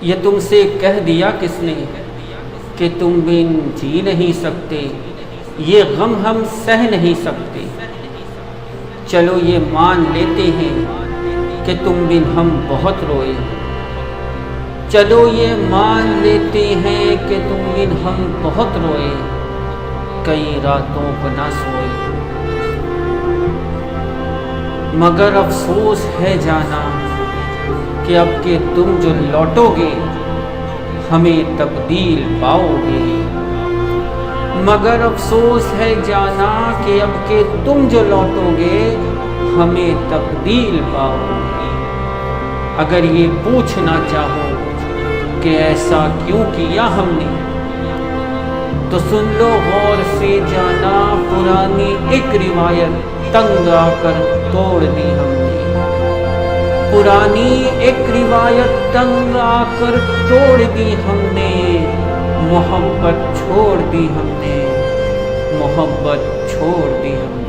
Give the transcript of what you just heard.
یہ تم سے کہہ دیا کس نے کہ تم بن جی نہیں سکتے، یہ غم ہم سہ نہیں سکتے۔ چلو یہ مان لیتے ہیں کہ تم بن ہم بہت روئے، چلو یہ مان لیتے ہیں کہ تم بن ہم بہت روئے، کئی راتوں کو نہ سوئے۔ مگر افسوس ہے جانا کہ اب کہ تم جو لوٹو گے ہمیں تبدیل پاؤ گے۔ مگر افسوس ہے جانا کہ اب کہ تم جو لوٹو گے ہمیں تبدیل پاؤ گے۔ اگر یہ پوچھنا چاہو کہ ایسا کیوں کیا ہم نے، تو سن لو غور سے جانا، پرانی ایک روایت تنگ آ کر توڑ دی ہم نے۔ پرانی ایک روایت تنگ آ کر توڑ دی ہم نے، محبت چھوڑ دی ہم نے، محبت چھوڑ دی ہم نے۔